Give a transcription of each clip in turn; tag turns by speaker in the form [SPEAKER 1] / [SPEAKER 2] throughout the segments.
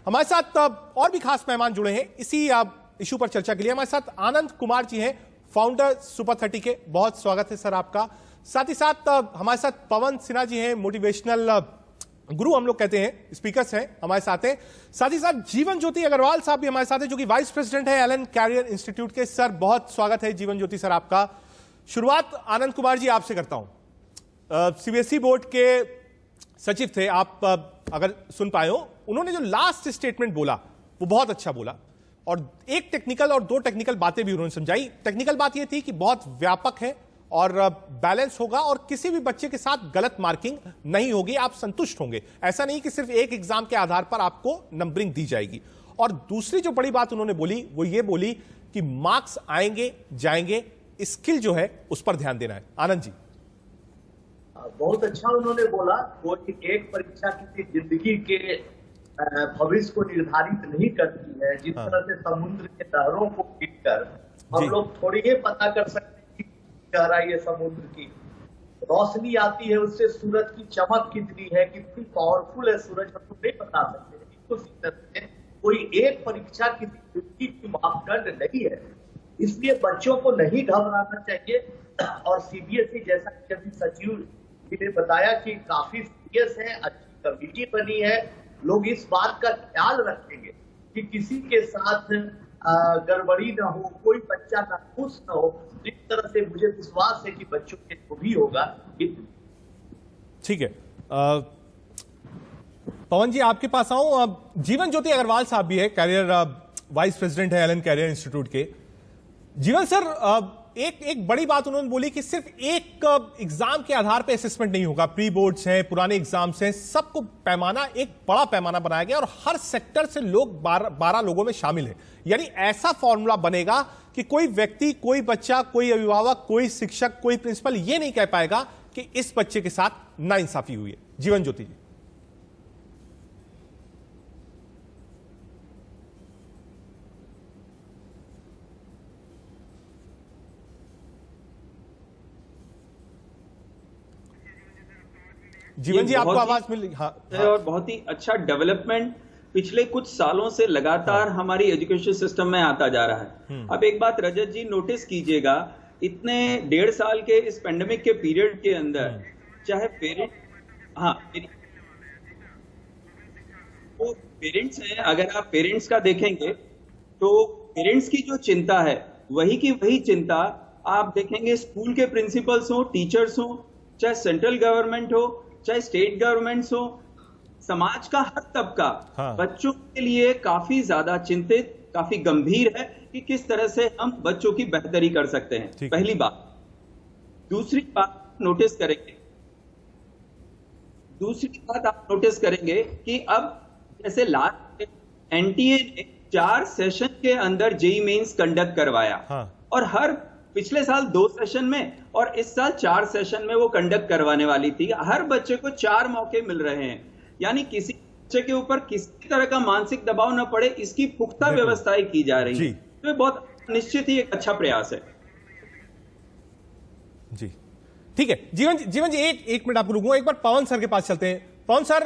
[SPEAKER 1] हमारे साथ और भी खास मेहमान जुड़े हैं इसी इशू पर चर्चा के लिए। हमारे साथ आनंद कुमार जी हैं, फाउंडर सुपर 30 के। बहुत स्वागत है सर आपका। साथ ही साथ हमारे साथ पवन सिन्हा जी हैं, मोटिवेशनल गुरु हम लोग कहते हैं, स्पीकर्स हैं, हमारे साथ हैं। साथ ही साथ जीवन ज्योति अग्रवाल साहब भी हमारे साथ हैं, जो कि वाइस प्रेसिडेंट है एलन कैरियर इंस्टीट्यूट के। सर बहुत स्वागत है जीवन ज्योति सर आपका। शुरुआत आनंद कुमार जी आपसे करता हूं। सीबीएसई बोर्ड के सचिव थे आप, अगर सुन पाए हो, उन्होंने जो लास्ट स्टेटमेंट बोला वो बहुत अच्छा बोला, और एक टेक्निकल और दो टेक्निकल बातें भी उन्होंने समझाई। टेक्निकल बात यह थी कि बहुत व्यापक है और बैलेंस होगा और किसी भी बच्चे के साथ गलत मार्किंग नहीं होगी, आप संतुष्ट होंगे। ऐसा नहीं कि सिर्फ एक एग्जाम के आधार पर आपको नंबरिंग दी जाएगी। और दूसरी जो बड़ी बात उन्होंने बोली वो ये बोली कि मार्क्स आएंगे जाएंगे, स्किल जो है उस पर ध्यान देना है। आनंद जी।
[SPEAKER 2] बहुत अच्छा उन्होंने बोला। कोई एक परीक्षा किसी जिंदगी के भविष्य को निर्धारित नहीं करती है। जिस तरह से समुद्र के लहरों को देखकर हम लोग थोड़ी ही पता कर सकते हैं गहराई है समुद्र की। रोशनी आती है, उससे सूरज की चमक कितनी है, कितनी पावरफुल है सूरज, हम लोग नहीं बता सकते। उसी तरह से कोई एक परीक्षा किसी जिंदगी की मापदंड नहीं है, इसलिए बच्चों को नहीं घबराना चाहिए। और सीबीएसई जैसा कि अभी सचिव जी ने बताया कि काफी सीरियस है, अच्छी कमेटी बनी है, लोग इस बात का ख्याल रखेंगे कि किसी के साथ गड़बड़ी ना हो, कोई बच्चा नाखुश ना हो। इस तरह से मुझे विश्वास है कि बच्चों के जो भी होगा।
[SPEAKER 1] ठीक है, पवन जी आपके पास आऊं। जीवन ज्योति अग्रवाल साहब भी है, कैरियर वाइस प्रेसिडेंट है एलन कैरियर इंस्टीट्यूट के। जीवन सर, एक बड़ी बात उन्होंने बोली कि सिर्फ एक एग्जाम के आधार पे असेसमेंट नहीं होगा। प्री बोर्ड्स हैं, पुराने एग्जाम्स हैं, सबको पैमाना, एक बड़ा पैमाना बनाया गया और हर सेक्टर से लोग 12 लोगों में शामिल हैं। यानी ऐसा फॉर्मूला बनेगा कि कोई व्यक्ति, कोई बच्चा, कोई अभिभावक, कोई शिक्षक, कोई प्रिंसिपल ये नहीं कह पाएगा कि इस बच्चे के साथ नाइंसाफी हुई है। जीवन ज्योति जी। जीवन जी आपको आवाज मिल रही? हाँ।
[SPEAKER 3] और बहुत ही अच्छा डेवलपमेंट पिछले कुछ सालों से लगातार हमारी एजुकेशन सिस्टम में आता जा रहा है। अब एक बात रजत जी नोटिस कीजिएगा, इतने 1.5 साल के इस पेंडेमिक के पीरियड के अंदर चाहे पेरेंट्स हैं, अगर आप पेरेंट्स का देखेंगे तो पेरेंट्स की जो चिंता है वही की वही चिंता आप देखेंगे स्कूल के प्रिंसिपल्स हो, टीचर्स हो, चाहे सेंट्रल गवर्नमेंट हो, चाहे स्टेट गवर्नमेंट्स हो, समाज का हर तबका बच्चों के लिए काफी ज्यादा चिंतित, काफी गंभीर है कि किस तरह से हम बच्चों की बेहतरी कर सकते हैं। पहली बात। दूसरी बात आप नोटिस करेंगे कि अब जैसे लास्ट एनटीए ने 4 सेशन के अंदर जेईई मेंस कंडक्ट करवाया, और हर पिछले साल 2 सेशन में और इस साल 4 सेशन में वो कंडक्ट करवाने वाली थी। हर बच्चे को 4 मौके मिल रहे हैं, यानी किसी बच्चे के ऊपर किसी तरह का मानसिक दबाव न पड़े, इसकी पुख्ता व्यवस्थाएं की जा रही है। तो बहुत निश्चित ही एक अच्छा प्रयास है।
[SPEAKER 1] जी ठीक है। जीवन जी एक मिनट आपको रुकूंगा, एक बार पवन सर के पास चलते हैं। पवन सर,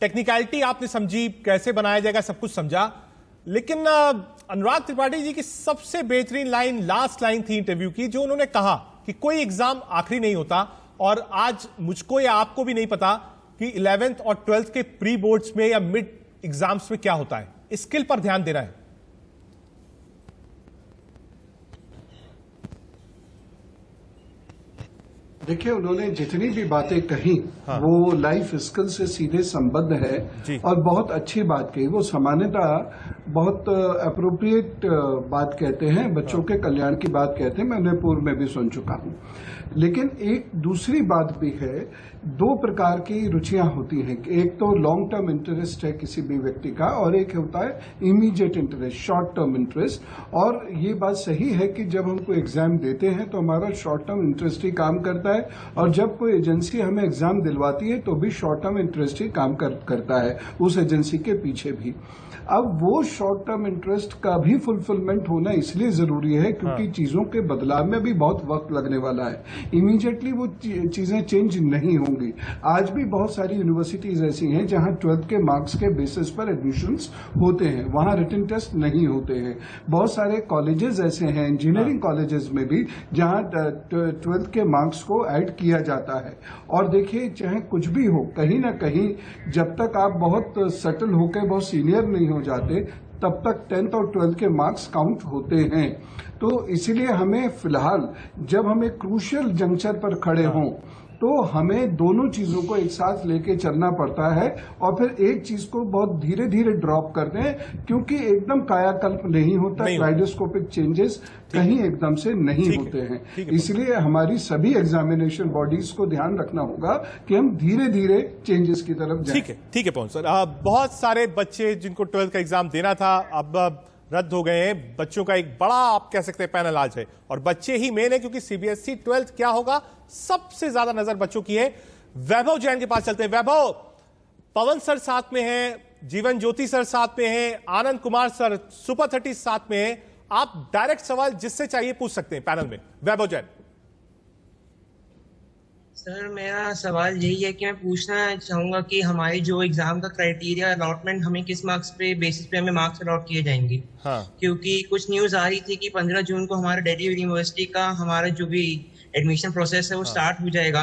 [SPEAKER 1] टेक्निकलिटी आपने समझी, कैसे बनाया जाएगा सब कुछ समझा, लेकिन अनुराग त्रिपाठी जी की सबसे बेहतरीन लाइन, लास्ट लाइन थी इंटरव्यू की, जो उन्होंने कहा कि कोई एग्जाम आखिरी नहीं होता, और आज मुझको या आपको भी नहीं पता कि 11th और 12th के प्री बोर्ड्स में या मिड एग्जाम्स में क्या होता है। स्किल पर ध्यान देना है।
[SPEAKER 4] देखिए, उन्होंने जितनी भी बातें कही वो लाइफ स्किल से सीधे संबद्ध है और बहुत अच्छी बात कही। वो सामान्यतः बहुत अप्रोप्रिएट बात कहते हैं, बच्चों के कल्याण की बात कहते हैं, मैं उन्हें पूर्व में भी सुन चुका हूं। लेकिन एक दूसरी बात भी है, 2 प्रकार की रुचियां होती हैं। एक तो लॉन्ग टर्म इंटरेस्ट है किसी भी व्यक्ति का, और एक होता है immediate interest, short term interest. और ये बात सही है कि जब हम कोई एग्जाम देते हैं तो हमारा शॉर्ट टर्म इंटरेस्ट ही काम करता है, है, और जब कोई एजेंसी हमें एग्जाम दिलवाती है तो भी शॉर्ट टर्म इंटरेस्ट ही काम करता है उस एजेंसी के पीछे भी। अब वो शॉर्ट टर्म इंटरेस्ट का भी फुलफिलमेंट होना इसलिए जरूरी है क्योंकि चीजों के बदलाव में भी बहुत वक्त लगने वाला है। इमीडिएटली वो चीजें चेंज नहीं होंगी। आज भी बहुत सारी यूनिवर्सिटीज ऐसी हैं जहां 12th के मार्क्स के बेसिस पर एडमिशन्स होते हैं, वहां रिटन टेस्ट नहीं होते हैं। बहुत सारे कॉलेजेस ऐसे हैं, इंजीनियरिंग कॉलेजेस में भी, जहां 12th के मार्क्स को ऐड किया जाता है। और देखिए, चाहे कुछ भी हो, कहीं ना कहीं जब तक आप बहुत सेटल होकर बहुत सीनियर नहीं हो जाते तब तक 10th और 12th के मार्क्स काउंट होते हैं। तो इसीलिए हमें फिलहाल जब हम एक क्रूशियल जंक्शन पर खड़े हों तो हमें दोनों चीजों को एक साथ लेके चलना पड़ता है और फिर एक चीज को बहुत धीरे धीरे ड्रॉप करते हैं क्योंकि एकदम कायाकल्प नहीं होता, काइडोस्कोपिक चेंजेस कहीं एकदम से नहीं होते हैं। इसलिए हमारी सभी एग्जामिनेशन बॉडीज को ध्यान रखना होगा कि हम धीरे धीरे चेंजेस की तरफ जाएं।
[SPEAKER 1] ठीक है पवन सर। बहुत सारे बच्चे जिनको 12th का एग्जाम देना था अब रद्द हो गए हैं। बच्चों का एक बड़ा आप कह सकते हैं पैनल आज है और बच्चे ही मेन है क्योंकि सीबीएसई 12th क्या होगा सबसे ज्यादा नजर बच्चों की है। वैभव जैन के पास चलते हैं। वैभव, पवन सर साथ में हैं, जीवन ज्योति सर साथ में हैं, आनंद कुमार सर सुपर 30 साथ में हैं। आप डायरेक्ट सवाल जिससे चाहिए पूछ सकते हैं पैनल में। वैभव जैन।
[SPEAKER 5] सर, मेरा सवाल यही है कि मैं पूछना चाहूंगा कि हमारी जो एग्जाम का क्राइटेरिया अलॉटमेंट, हमें किस मार्क्स पे बेसिस पे हमें मार्क्स अलॉट किए जाएंगे। क्योंकि कुछ न्यूज आ रही थी कि 15 जून को हमारा दिल्ली यूनिवर्सिटी का हमारा जो भी एडमिशन प्रोसेस है वो स्टार्ट हो जाएगा।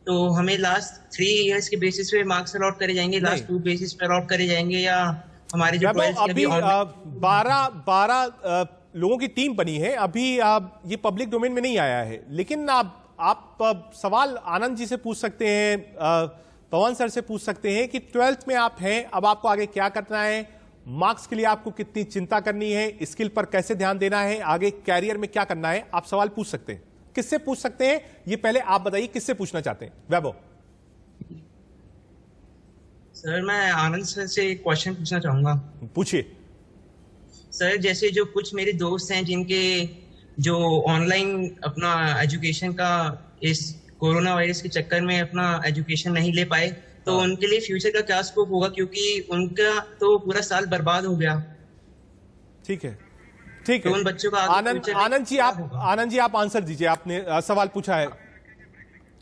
[SPEAKER 5] तो हमें लास्ट 3 इयर्स के बेसिस पे मार्क्स अलॉट करे जाएंगे, लास्ट 2 बेसिस पे अलॉट करे जाएंगे, या हमारे जो
[SPEAKER 1] अभी 12 लोगों की टीम बनी है, अभी ये पब्लिक डोमेन में नहीं आया है, लेकिन आप सवाल आनंद जी से पूछ सकते हैं, पवन सर से पूछ सकते हैं कि 12th में आप हैं, अब आपको आगे क्या करना है, मार्क्स के लिए आपको कितनी चिंता करनी है, स्किल पर कैसे ध्यान देना है, आगे कैरियर में क्या करना है, आप सवाल पूछ सकते हैं। किससे पूछ सकते हैं ये पहले आप बताइए, किससे पूछना चाहते हैं? वैभव।
[SPEAKER 5] सर, मैं आनंद सर से एक क्वेश्चन पूछना चाहूंगा।
[SPEAKER 1] पूछिए
[SPEAKER 5] सर। जैसे जो कुछ मेरे दोस्त हैं जिनके जो ऑनलाइन अपना एजुकेशन का इस कोरोना वायरस के चक्कर में अपना एजुकेशन नहीं ले पाए, तो उनके लिए फ्यूचर का क्या स्कोप होगा, क्योंकि उनका तो पूरा साल बर्बाद हो गया।
[SPEAKER 1] ठीक है
[SPEAKER 5] तो उन बच्चों का
[SPEAKER 1] आनंद जी आप आंसर दीजिए। आपने सवाल पूछा है,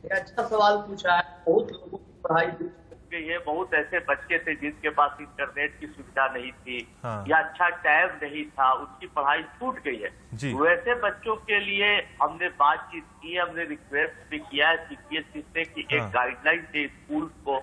[SPEAKER 2] अच्छा सवाल पूछा है। बहुत लोगों की पढ़ाई गई है, बहुत ऐसे बच्चे थे जिनके पास इंटरनेट की सुविधा नहीं थी या अच्छा टैब नहीं था, उनकी पढ़ाई छूट गई है। वैसे बच्चों के लिए हमने बातचीत की, हमने रिक्वेस्ट भी किया है सीबीएसई से कि एक गाइडलाइन दे स्कूल को,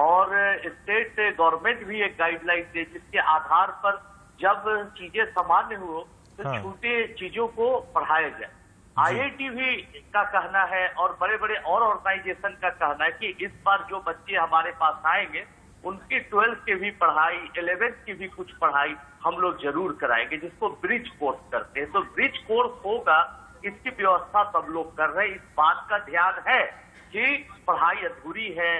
[SPEAKER 2] और स्टेट गवर्नमेंट भी एक गाइडलाइन दे जिसके आधार पर जब चीजें सामान्य हो तो छोटे चीजों को पढ़ाया जाए। आईआईटी भी का कहना है और बड़े बड़े और ऑर्गेनाइजेशन का कहना है कि इस बार जो बच्चे हमारे पास आएंगे उनकी 12th की भी पढ़ाई, 11th की भी कुछ पढ़ाई हम लोग जरूर कराएंगे, जिसको ब्रिज कोर्स करते हैं। तो ब्रिज कोर्स होगा, इसकी व्यवस्था सब लोग कर रहे हैं। इस बात का ध्यान है कि पढ़ाई अधूरी है,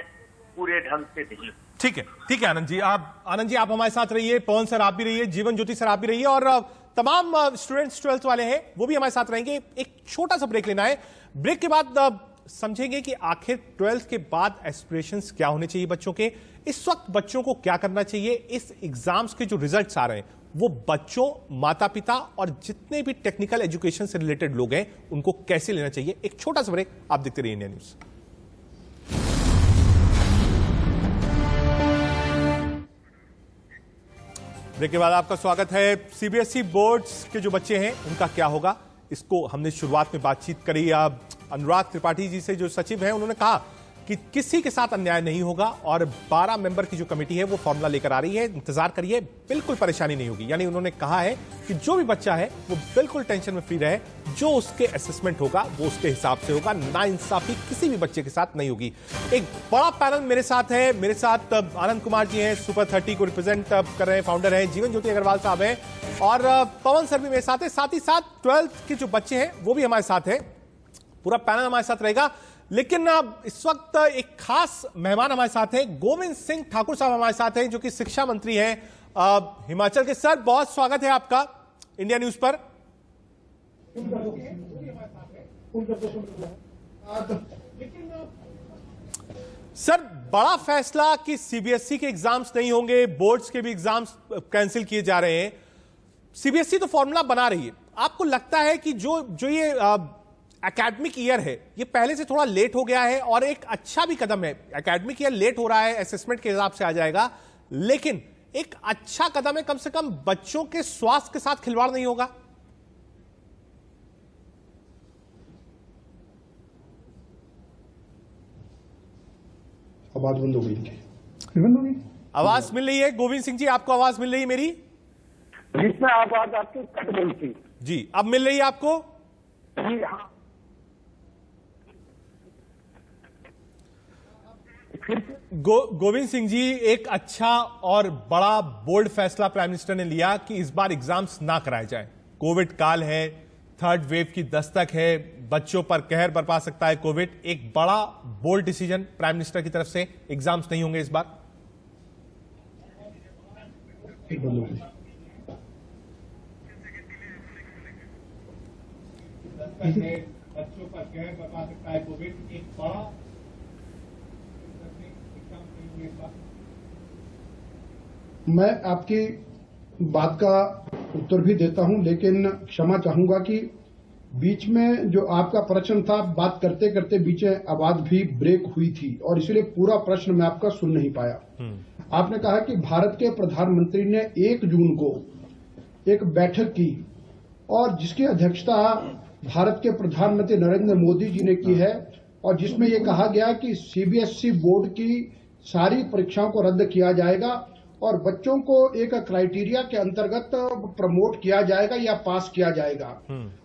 [SPEAKER 2] पूरे ढंग से नहीं।
[SPEAKER 1] ठीक है आनंद जी आप हमारे साथ रहिए, पवन सर आप भी रहिए, जीवन ज्योति सर आप भी रहिए, और तमाम स्टूडेंट्स 12th वाले हैं वो भी हमारे साथ रहेंगे। एक छोटा सा ब्रेक लेना है, ब्रेक के बाद समझेंगे कि आखिर 12th के बाद एस्पिरेशंस क्या होने चाहिए बच्चों के, इस वक्त बच्चों को क्या करना चाहिए, इस एग्जाम्स के जो रिजल्ट्स आ रहे हैं वो बच्चों, माता पिता और जितने भी टेक्निकल एजुकेशन से रिलेटेड लोग हैं उनको कैसे लेना चाहिए। एक छोटा सा ब्रेक, आप देखते रहिए इंडिया न्यूज। ब्रेक के बाद आपका स्वागत है। सीबीएसई बोर्ड्स के जो बच्चे हैं उनका क्या होगा, इसको हमने शुरुआत में बातचीत करी। अनुराग त्रिपाठी जी से जो सचिव हैं उन्होंने कहा कि किसी के साथ अन्याय नहीं होगा और 12 मेंबर की जो कमेटी है वो फॉर्मूला लेकर आ रही है, इंतजार करिए, बिल्कुल परेशानी नहीं होगी। यानी उन्होंने कहा है कि जो भी बच्चा है वो बिल्कुल टेंशन में फ्री रहे, जो उसके असेसमेंट होगा वो उसके हिसाब से होगा, नाइंसाफी किसी भी बच्चे के साथ नहीं होगी। एक बड़ा पैनल मेरे साथ है, मेरे साथ आनंद कुमार जी हैं, सुपर 30 को रिप्रेजेंट कर रहे हैं, फाउंडर हैं, जीवन ज्योति अग्रवाल साहब हैं, और पवन सर भी मेरे साथ है। साथ ही साथ 12th के जो बच्चे हैं वो भी हमारे साथ हैं, पूरा पैनल हमारे साथ रहेगा। लेकिन इस वक्त एक खास मेहमान हमारे साथ हैं, गोविंद सिंह ठाकुर साहब हमारे साथ हैं जो कि शिक्षा मंत्री हैं हिमाचल के। सर, बहुत स्वागत है आपका इंडिया न्यूज पर। सर, बड़ा फैसला कि सीबीएसई के एग्जाम्स नहीं होंगे, बोर्ड्स के भी एग्जाम्स कैंसिल किए जा रहे हैं। सीबीएसई तो फॉर्मूला बना रही है। आपको लगता है कि जो ये एकेडमिक ईयर है, ये पहले से थोड़ा लेट हो गया है और एक अच्छा भी कदम है। एकेडमिक ईयर लेट हो रहा है, असेसमेंट के हिसाब से आ जाएगा, लेकिन एक अच्छा कदम है, कम से कम बच्चों के स्वास्थ्य के साथ खिलवाड़ नहीं होगा।
[SPEAKER 6] आवाज बंद हो गई।
[SPEAKER 1] आवाज मिल रही है गोविंद सिंह जी? आपको आवाज मिल रही है मेरी?
[SPEAKER 6] जिसमें आवाज आपकी कट गई थी
[SPEAKER 1] जी, अब मिल रही है आपको?
[SPEAKER 6] जी हाँ।
[SPEAKER 1] गोविंद सिंह जी, एक अच्छा और बड़ा बोल्ड फैसला प्राइम मिनिस्टर ने लिया कि इस बार एग्जाम्स ना कराए जाए। कोविड काल है, थर्ड वेव की दस्तक है, बच्चों पर कहर बरपा सकता है कोविड। एक बड़ा बोल्ड डिसीजन प्राइम मिनिस्टर की तरफ से, एग्जाम्स नहीं होंगे इस बार।
[SPEAKER 7] बच्चों पर कहर बरपा सकता है कोविड, एक बड़ा।
[SPEAKER 6] मैं आपकी बात का उत्तर भी देता हूं, लेकिन क्षमा चाहूंगा कि बीच में जो आपका प्रश्न था, बात करते करते बीच में आवाज भी ब्रेक हुई थी और इसलिए पूरा प्रश्न मैं आपका सुन नहीं पाया। आपने कहा कि भारत के प्रधानमंत्री ने 1 जून को एक बैठक की और जिसकी अध्यक्षता भारत के प्रधानमंत्री नरेंद्र मोदी जी ने की है और जिसमें यह कहा गया कि सीबीएसई बोर्ड की सारी परीक्षाओं को रद्द किया जाएगा और बच्चों को एक क्राइटेरिया के अंतर्गत प्रमोट किया जाएगा या पास किया जाएगा।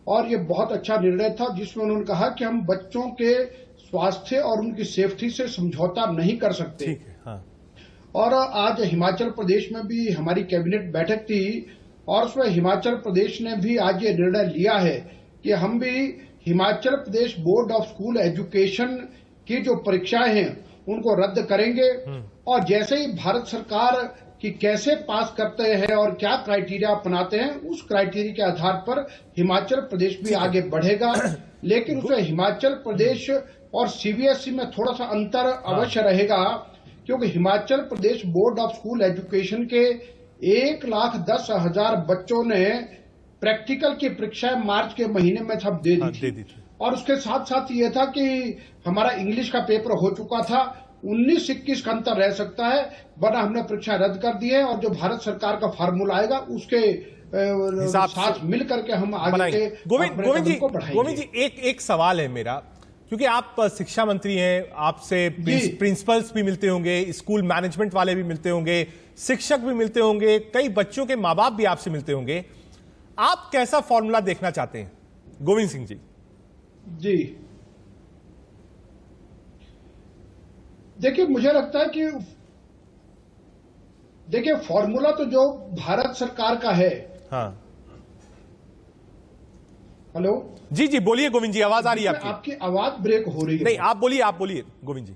[SPEAKER 6] और ये बहुत अच्छा निर्णय था जिसमें उन्होंने कहा कि हम बच्चों के स्वास्थ्य और उनकी सेफ्टी से समझौता नहीं कर सकते।
[SPEAKER 1] हाँ।
[SPEAKER 6] और आज हिमाचल प्रदेश में भी हमारी कैबिनेट बैठक थी और उसमें हिमाचल प्रदेश ने भी आज ये निर्णय लिया है कि हम भी Himachal Pradesh board of school education की जो परीक्षाएं हैं उनको रद्द करेंगे और जैसे ही भारत सरकार की कैसे पास करते हैं और क्या क्राइटेरिया अपनाते हैं, उस क्राइटेरिया के आधार पर हिमाचल प्रदेश भी आगे बढ़ेगा। लेकिन उसमें हिमाचल प्रदेश और सीबीएसई में थोड़ा सा अंतर अवश्य रहेगा, क्योंकि Himachal Pradesh board of school education के 1,10,000 बच्चों ने प्रैक्टिकल की परीक्षाएं मार्च के महीने में सब दे दी थी। और उसके साथ साथ ये था कि हमारा इंग्लिश का पेपर हो चुका था। 19-21 का अंतर रह सकता है, वरना हमने परीक्षा रद्द कर दी है और जो भारत सरकार का फार्मूला आएगा उसके साथ मिल करके हम आगे के
[SPEAKER 1] गोविंद जी, एक सवाल है मेरा, क्योंकि आप शिक्षा मंत्री हैं, आपसे प्रिंसिपल्स भी मिलते होंगे, स्कूल मैनेजमेंट वाले भी मिलते होंगे, शिक्षक भी मिलते होंगे, कई बच्चों के माँ बाप भी आपसे मिलते होंगे। आप कैसा फॉर्मूला देखना चाहते हैं गोविंद सिंह जी?
[SPEAKER 6] जी देखिए, मुझे लगता है कि देखिए फॉर्मूला तो जो भारत सरकार का है। हाँ। हेलो
[SPEAKER 1] जी जी, बोलिए गोविंद जी, आवाज आ रही है
[SPEAKER 6] आपकी आवाज ब्रेक हो रही है।
[SPEAKER 1] नहीं, आप बोलिए गोविंद जी।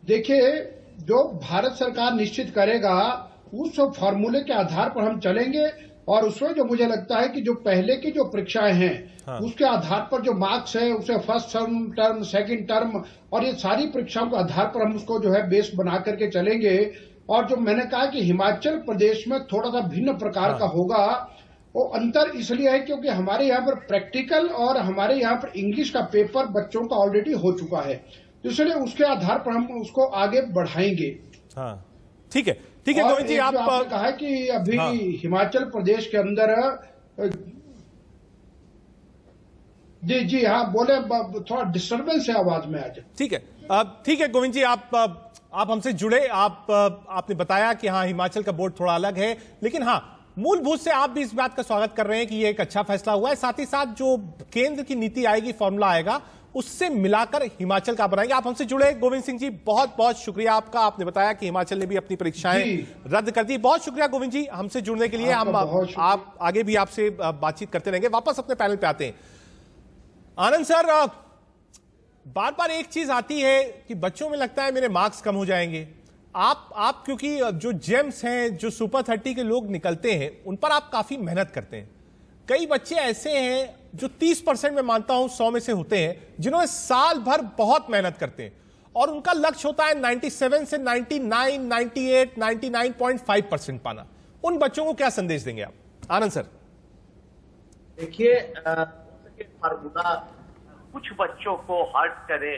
[SPEAKER 6] देखिए, जो भारत सरकार निश्चित करेगा उस फॉर्मूले के आधार पर हम चलेंगे और उसमें जो मुझे लगता है कि जो पहले की जो परीक्षाएं हैं उसके आधार पर जो मार्क्स है उसे फर्स्ट टर्म, सेकंड टर्म और ये सारी परीक्षाओं के आधार पर हम उसको जो है बेस बना करके चलेंगे। और जो मैंने कहा कि हिमाचल प्रदेश में थोड़ा सा भिन्न प्रकार का होगा, वो अंतर इसलिए है क्योंकि हमारे यहाँ पर प्रैक्टिकल और हमारे यहाँ पर इंग्लिश का पेपर बच्चों का ऑलरेडी हो चुका है, इसलिए उसके आधार पर हम उसको आगे बढ़ाएंगे।
[SPEAKER 1] ठीक है गोविंद जी,
[SPEAKER 6] आपने कहा कि अभी हिमाचल प्रदेश के अंदर जी हाँ, बोले, थोड़ा डिस्टर्बेंस है आवाज में आज।
[SPEAKER 1] ठीक है गोविंद जी, आप हमसे जुड़े, आपने बताया कि हाँ हिमाचल का बोर्ड थोड़ा अलग है, लेकिन हाँ मूलभूत से आप भी इस बात का स्वागत कर रहे हैं कि ये एक अच्छा फैसला हुआ है। साथ ही साथ जो केंद्र की नीति आएगी, फॉर्मूला आएगा, उससे मिलाकर हिमाचल का बनाएंगे। आप हमसे जुड़े गोविंद सिंह जी, बहुत बहुत शुक्रिया आपका। आपने बताया कि हिमाचल ने भी अपनी परीक्षाएं रद्द कर दी। बहुत शुक्रिया गोविंद जी हमसे जुड़ने के लिए। हम आप आगे भी आपसे बातचीत करते रहेंगे। वापस अपने पैनल पे आते हैं। आनंद सर, बार बार एक चीज आती है कि बच्चों में लगता है मेरे मार्क्स कम हो जाएंगे। आप क्योंकि जो जेम्स हैं, जो सुपर 30 के लोग निकलते हैं, उन पर आप काफी मेहनत करते हैं। कई बच्चे ऐसे हैं जो 30% में मानता हूं 100 में से होते हैं जिन्होंने साल भर बहुत मेहनत करते हैं और उनका लक्ष्य होता है 97 से 99, 98, 99.5% पाना। उन बच्चों को क्या संदेश देंगे आप? आनंद सर।
[SPEAKER 2] देखिए, फार्मूला कुछ बच्चों को हर्ट करे,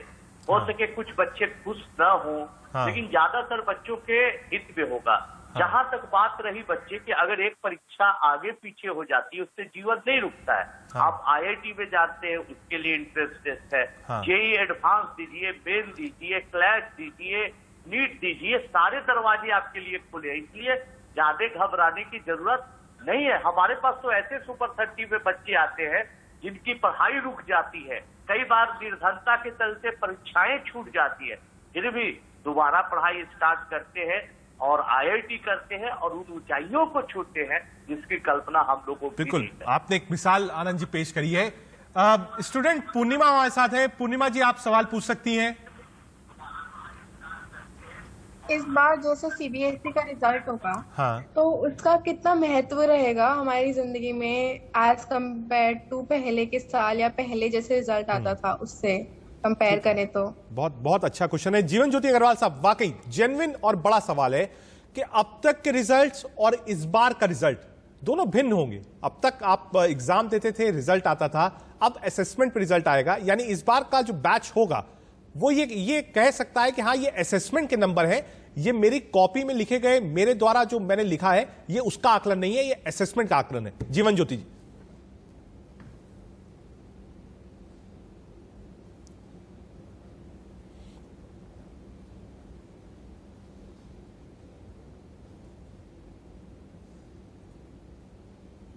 [SPEAKER 2] हो सके कुछ बच्चे खुश ना हो, लेकिन ज्यादातर बच्चों के हित में होगा। जहां तक बात रही बच्चे की, अगर एक परीक्षा आगे पीछे हो जाती है उससे जीवन नहीं रुकता है। आप IIT में जाते हैं, उसके लिए इंट्रेंस टेस्ट है, जेईई एडवांस दीजिए, मेन दीजिए, क्लैट दीजिए, नीट दीजिए, सारे दरवाजे आपके लिए खुले हैं। इसलिए ज्यादा घबराने की जरूरत नहीं है। हमारे पास तो ऐसे सुपर 30 में बच्चे आते हैं जिनकी पढ़ाई रुक जाती है, कई बार निर्धनता के चलते परीक्षाएं छूट जाती है, फिर भी दोबारा पढ़ाई स्टार्ट करते हैं और IIT करते हैं और उन ऊंचाइयों को छूते हैं जिसकी कल्पना हम लोगों को
[SPEAKER 1] बिल्कुल। आपने एक मिसाल आनंद जी पेश करी है। स्टूडेंट पूर्णिमा हमारे साथ है। पूर्णिमा जी, आप सवाल पूछ सकती हैं।
[SPEAKER 8] इस बार जैसे CBSE का रिजल्ट होगा, तो उसका कितना महत्व रहेगा हमारी जिंदगी में एज कम्पेयर टू पहले के साल या पहले जैसे रिजल्ट आता था उससे कंपेयर करें तो? बहुत अच्छा क्वेश्चन है जीवन ज्योति अग्रवाल साहब। वाकई जेन्युइन और बड़ा सवाल है कि अब तक के रिजल्ट्स और इस बार का रिजल्ट दोनों भिन्न होंगे। अब तक आप एग्जाम देते थे, रिजल्ट आता था, अब असेसमेंट पे रिजल्ट आएगा। यानी इस बार का जो बैच होगा वो ये कह सकता है कि हाँ, ये असेसमेंट के नंबर है, ये मेरी कॉपी में लिखे गए, मेरे द्वारा जो मैंने लिखा है, ये उसका आकलन नहीं है, ये असेसमेंट का आकलन है। जीवन ज्योति जी।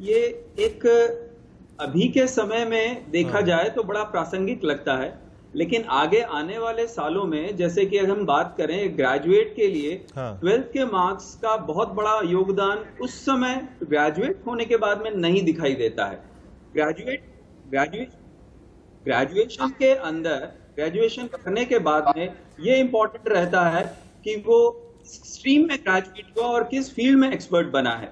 [SPEAKER 3] ये एक अभी के समय में देखा जाए तो बड़ा प्रासंगिक लगता है, लेकिन आगे आने वाले सालों में जैसे कि अगर हम बात करें ग्रेजुएट के लिए, 12th के मार्क्स का बहुत बड़ा योगदान उस समय ग्रेजुएट होने के बाद में नहीं दिखाई देता है। ग्रेजुएशन के अंदर, ग्रेजुएशन करने के बाद में ये इंपॉर्टेंट रहता है कि वो स्ट्रीम में ग्रेजुएट हुआ और किस फील्ड में एक्सपर्ट बना है।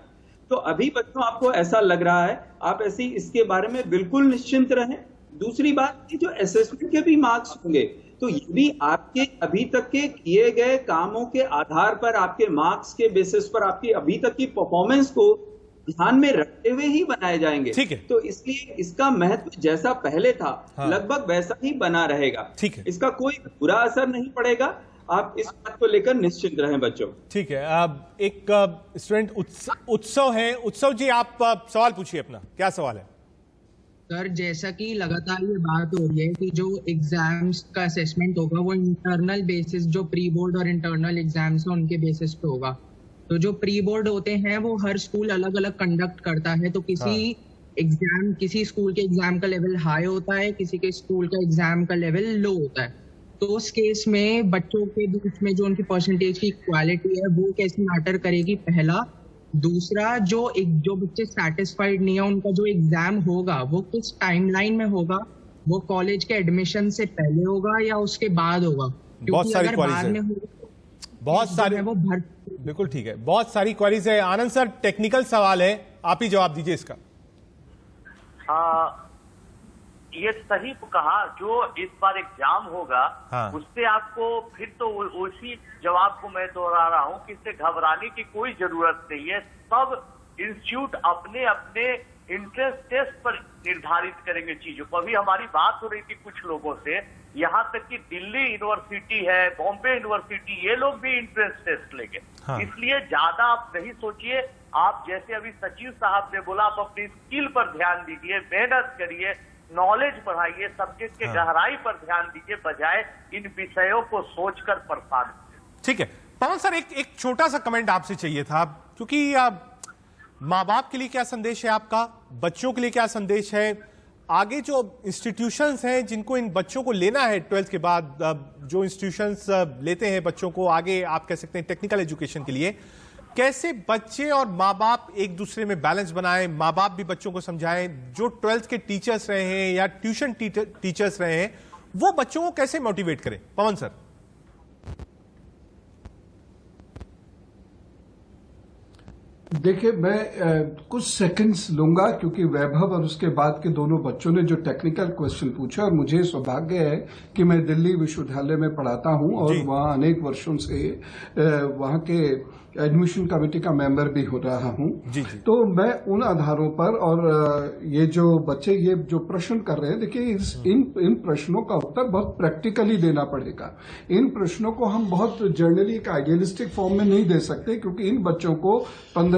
[SPEAKER 3] तो अभी बच्चों आपको ऐसा लग रहा है, आप ऐसे इसके बारे में बिल्कुल निश्चिंत रहें। दूसरी बात कि जो असेसमेंट के भी मार्क्स होंगे तो ये भी आपके अभी तक के किए गए कामों के आधार पर, आपके मार्क्स के बेसिस पर, आपकी अभी तक की परफॉर्मेंस को ध्यान में रखते हुए ही बनाए जाएंगे।
[SPEAKER 1] ठीक है।
[SPEAKER 3] तो इसलिए इसका महत्व जैसा पहले था लगभग वैसा ही बना रहेगा।
[SPEAKER 1] ठीक है।
[SPEAKER 3] इसका कोई बुरा असर नहीं पड़ेगा, आप इस बात को लेकर निश्चिंत रहें बच्चों।
[SPEAKER 1] ठीक है। अब एक स्टूडेंट उत्सव है। उत्सव जी, आप सवाल पूछिए अपना, क्या सवाल है?
[SPEAKER 5] सर, जैसा कि लगातार ये बात हो रही है कि जो एग्जाम्स का असेसमेंट होगा वो इंटरनल बेसिस, जो प्री बोर्ड और इंटरनल एग्जाम्स हैं उनके बेसिस पे होगा। तो जो प्री बोर्ड होते हैं वो हर स्कूल अलग अलग कंडक्ट करता है। तो किसी स्कूल के एग्जाम का लेवल हाई होता है, किसी के स्कूल का एग्जाम का लेवल लो होता है। तो उस केस में बच्चों के बीच में जो उनकी परसेंटेज की क्वालिटी है वो कैसे मैटर करेगी, पहला। दूसरा, जो बच्चे सेटिस्फाइड नहीं है, उनका जो एग्जाम होगा वो किस टाइमलाइन में होगा? वो कॉलेज के एडमिशन से पहले होगा या उसके बाद होगा?
[SPEAKER 1] बहुत सारी क्वेरीज है, बहुत सारे
[SPEAKER 5] वो भर।
[SPEAKER 1] बिल्कुल ठीक है, बहुत सारी क्वेरीज है। आनंद सर, टेक्निकल सवाल है, आप ही जवाब दीजिए इसका।
[SPEAKER 2] ये सही कहा, जो इस बार एग्जाम होगा उससे आपको फिर तो उसी जवाब को मैं दोहरा रहा हूं कि इससे घबराने की कोई जरूरत नहीं है। सब इंस्टीट्यूट अपने अपने इंट्रेंस टेस्ट पर निर्धारित करेंगे चीजों को। अभी हमारी बात हो रही थी कुछ लोगों से, यहाँ तक कि दिल्ली यूनिवर्सिटी है, बॉम्बे यूनिवर्सिटी, ये लोग भी इंट्रेंस टेस्ट लेंगे। इसलिए ज्यादा आप नहीं सोचिए। आप जैसे अभी सचिव साहब ने बोला, आप अपनी स्किल पर ध्यान दीजिए, मेहनत करिए, नॉलेज बढ़ाइए, सब्जेक्ट के गहराई पर ध्यान दीजिए, बजाय इन विषयों को सोचकर परेशान।
[SPEAKER 1] ठीक है पवन सर, एक छोटा सा कमेंट आपसे चाहिए था, क्योंकि माँ बाप के लिए क्या संदेश है आपका, बच्चों के लिए क्या संदेश है, आगे जो इंस्टीट्यूशंस हैं जिनको इन बच्चों को लेना है 12th के बाद, जो इंस्टीट्यूशंस लेते हैं बच्चों को आगे, आप कह सकते हैं टेक्निकल एजुकेशन के लिए, कैसे बच्चे और माँ बाप एक दूसरे में बैलेंस बनाएं, माँ बाप भी बच्चों को समझाएं, जो 12th के टीचर्स रहे हैं या ट्यूशन टीचर्स रहे हैं वो बच्चों को कैसे मोटिवेट करें? पवन सर।
[SPEAKER 4] देखिए, मैं कुछ सेकंड्स लूंगा क्योंकि वैभव और उसके बाद के दोनों बच्चों ने जो टेक्निकल क्वेश्चन पूछा, और मुझे सौभाग्य है कि मैं दिल्ली विश्वविद्यालय में पढ़ाता हूं और वहां अनेक वर्षों से वहां के एडमिशन कमेटी का मेंबर भी हो रहा हूं। तो मैं उन आधारों पर, और ये जो बच्चे ये जो प्रश्न कर रहे हैं, देखिए इन प्रश्नों का उत्तर बहुत प्रैक्टिकली देना पड़ेगा। इन प्रश्नों को हम बहुत जर्नली एक आइडियलिस्टिक फॉर्म में नहीं दे सकते, क्योंकि इन बच्चों को 15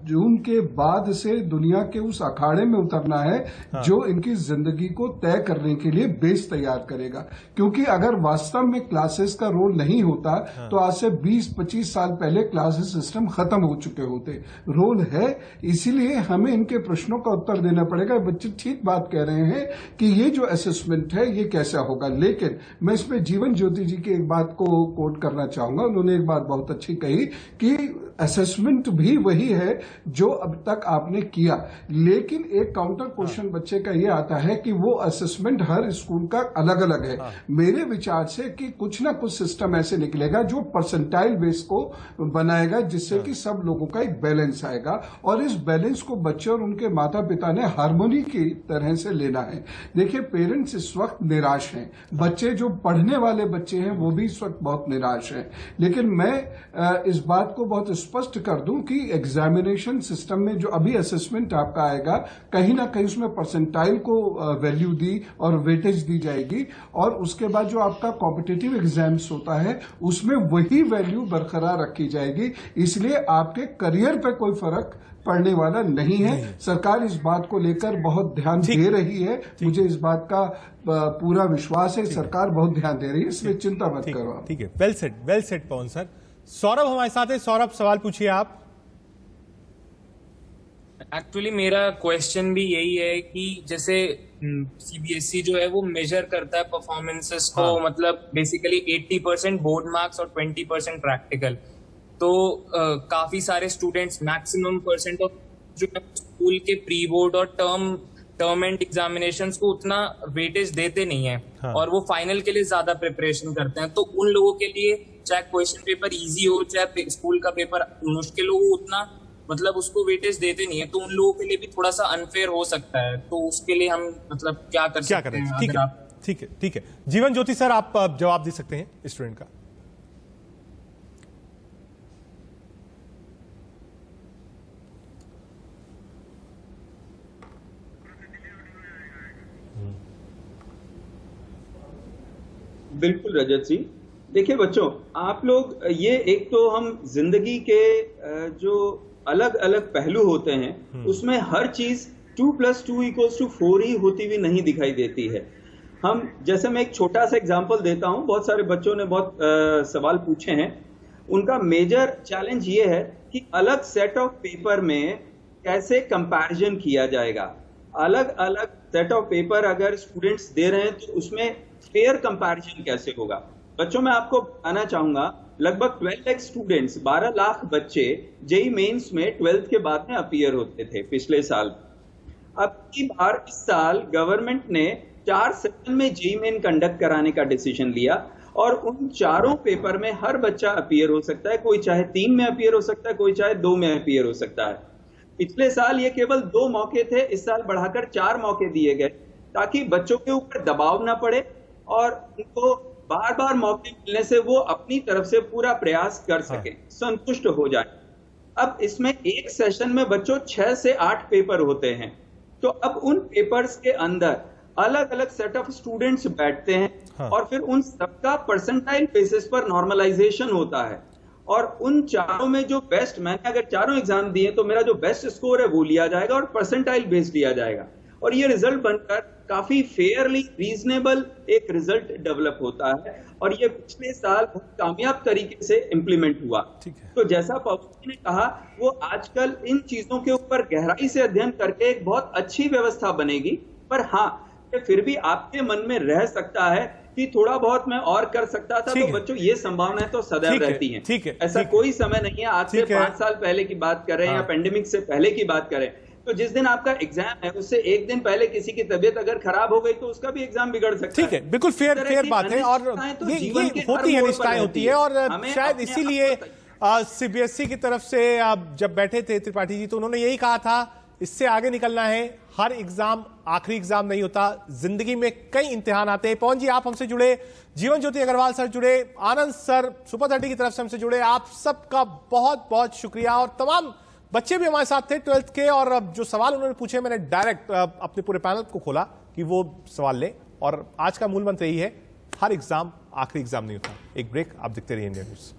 [SPEAKER 4] जून के बाद से दुनिया के उस अखाड़े में उतरना है जो इनकी जिंदगी को तय करने के लिए बेस तैयार करेगा। क्योंकि अगर वास्तव में क्लासेस का रोल नहीं होता तो आज से 20-25 साल पहले क्लासेस सिस्टम खत्म हो चुके होते। रोल है, इसीलिए हमें इनके प्रश्नों का उत्तर देना पड़ेगा। बच्चे ठीक बात कह रहे हैं कि ये जो असेसमेंट है ये कैसा होगा, लेकिन मैं इसमें जीवन ज्योति जी की एक बात को कोट करना चाहूंगा। उन्होंने एक बात बहुत अच्छी कही कि असेसमेंट भी वही है जो अब तक आपने किया, लेकिन एक काउंटर क्वेश्चन बच्चे का ये आता है कि वो असेसमेंट हर स्कूल का अलग अलग है। मेरे विचार से कि कुछ ना कुछ सिस्टम ऐसे निकलेगा जो परसेंटाइल बेस को बनाएगा, जिससे कि सब लोगों का एक बैलेंस आएगा, और इस बैलेंस को बच्चे और उनके माता पिता ने हार्मोनी की तरह से लेना है। देखिए, पेरेंट्स इस वक्त निराश हैं, बच्चे जो पढ़ने वाले बच्चे हैं वो भी इस वक्त बहुत निराश हैं। लेकिन मैं इस बात को बहुत स्पष्ट कर दूं कि एग्जामिनेशन सिस्टम में जो अभी असेसमेंट आपका आएगा, कहीं ना कहीं उसमें परसेंटाइल को वैल्यू दी और वेटेज दी जाएगी, और उसके बाद जो आपका कॉम्पिटिटिव एग्जाम्स होता है उसमें वही वैल्यू बरकरार रखी जाएगी। इसलिए आपके करियर पे कोई फर्क पड़ने वाला नहीं है। सरकार इस बात को लेकर बहुत ध्यान दे रही है, मुझे इस बात का पूरा विश्वास है। सरकार बहुत ध्यान दे रही है, इसमें चिंता मत करो।
[SPEAKER 1] ठीक है, वेल सेड पवन सर। सौरभ हमारे साथ है। सौरभ, सवाल पूछिए आप।
[SPEAKER 9] एक्चुअली मेरा क्वेश्चन भी यही है कि जैसे सीबीएसई जो है वो मेजर करता है परफॉर्मेंसेस को, मतलब बेसिकली 80% बोर्ड मार्क्स और 20% प्रैक्टिकल। तो काफी सारे स्टूडेंट्स मैक्सिमम परसेंट ऑफ जो स्कूल के प्री बोर्ड और टर्म एंड एग्जामिनेशंस को उतना वेटेज देते नहीं है, और वो फाइनल के लिए ज्यादा प्रिपरेशन करते हैं। तो उन लोगों के लिए चाहे क्वेश्चन पेपर इजी हो चाहे स्कूल का पेपर मुश्किल हो, वो उतना मतलब उसको वेटेज देते नहीं है। तो उन लोगों के लिए भी थोड़ा सा अनफेयर हो सकता है। तो उसके लिए हम मतलब क्या कर सकते हैं?
[SPEAKER 1] ठीक है। जीवन ज्योति सर, आप जवाब दे सकते हैं स्टूडेंट का।
[SPEAKER 3] बिल्कुल रजत जी, देखिए बच्चों, आप लोग ये एक तो हम जिंदगी के जो अलग अलग पहलू होते हैं उसमें हर चीज 2+2=4 ही होती हुई नहीं दिखाई देती है। हम जैसे मैं एक छोटा सा एग्जांपल देता हूं, बहुत सारे बच्चों ने बहुत सवाल पूछे हैं। उनका मेजर चैलेंज ये है कि अलग सेट ऑफ पेपर में कैसे कंपैरिजन किया जाएगा। अलग अलग सेट ऑफ पेपर अगर स्टूडेंट्स दे रहे हैं तो उसमें फेयर कंपैरिजन कैसे होगा। बच्चों, मैं आपको बताना चाहूंगा, लगभग 12 लाख स्टूडेंट्स, 12 लाख बच्चे जेईई मेंस में 12th के बाद में अपीयर होते थे पिछले साल। अब की बार इस साल गवर्नमेंट ने 4 सेशन में जेईई मेन कंडक्ट कराने का डिसीजन लिया, और उन चारों पेपर में हर बच्चा अपीयर हो सकता है। कोई चाहे 3 में अपीयर हो सकता है, कोई चाहे 2 में अपीयर हो सकता है। पिछले साल ये केवल 2 मौके थे, इस साल बढ़ाकर 4 मौके दिए गए, ताकि बच्चों के ऊपर दबाव ना पड़े और उनको बार बार मौके मिलने से वो अपनी तरफ से पूरा प्रयास कर सके, संतुष्ट हो जाए। अब इसमें एक सेशन में बच्चों 6 से 8 पेपर होते हैं, तो अब उन पेपर्स के अंदर अलग अलग सेट ऑफ स्टूडेंट्स बैठते हैं, और फिर उन सबका परसेंटाइल बेसिस पर नॉर्मलाइजेशन होता है, और उन चारों में जो बेस्ट, मैंने अगर चारों एग्जाम दिए तो मेरा जो बेस्ट स्कोर है वो लिया जाएगा और परसेंटाइल बेस्ड लिया जाएगा, और ये रिजल्ट बनकर काफी फेयरली रीजनेबल एक रिजल्ट डेवलप होता है। और ये पिछले साल बहुत कामयाब तरीके से इंप्लीमेंट हुआ। तो जैसा पवन ने कहा, वो आजकल इन चीजों के ऊपर गहराई से अध्ययन करके एक बहुत अच्छी व्यवस्था बनेगी। पर हाँ, फिर भी आपके मन में रह सकता है कि थोड़ा बहुत मैं और कर सकता था। तो बच्चों, ये संभावनाएं तो सदैव रहती हैं। ऐसा कोई समय नहीं है, आज से 5 साल पहले की बात करें या पेंडेमिक से पहले की बात करें, तो जिस दिन आपका एग्जाम है उससे एक दिन पहले किसी की तबीयत अगर खराब हो गई तो उसका भी एग्जाम बिगड़ सकता है।
[SPEAKER 1] ठीक है, बिल्कुल फेयर बात है, और ये होती है, निष्ठाएं होती है, और शायद इसीलिए सीबीएसई की तरफ से जब बैठे थे त्रिपाठी जी तो उन्होंने यही कहा था इससे आगे निकलना है, हर एग्जाम आखिरी एग्जाम नहीं होता, जिंदगी में कई इम्तिहान आते हैं। पवन जी आप हमसे जुड़े, जीवन ज्योति अग्रवाल सर जुड़े, आनंद सर सुपर 30 की तरफ से हमसे जुड़े, आप सबका बहुत बहुत शुक्रिया। और तमाम बच्चे भी हमारे साथ थे 12th के, और जो सवाल उन्होंने पूछे मैंने डायरेक्ट अपने पूरे पैनल को खोला कि वो सवाल ले। और आज का मूल मंत्र यही है, हर एग्जाम आखिरी एग्जाम नहीं होता। एक ब्रेक, आप देखते रहिए इंडिया न्यूज।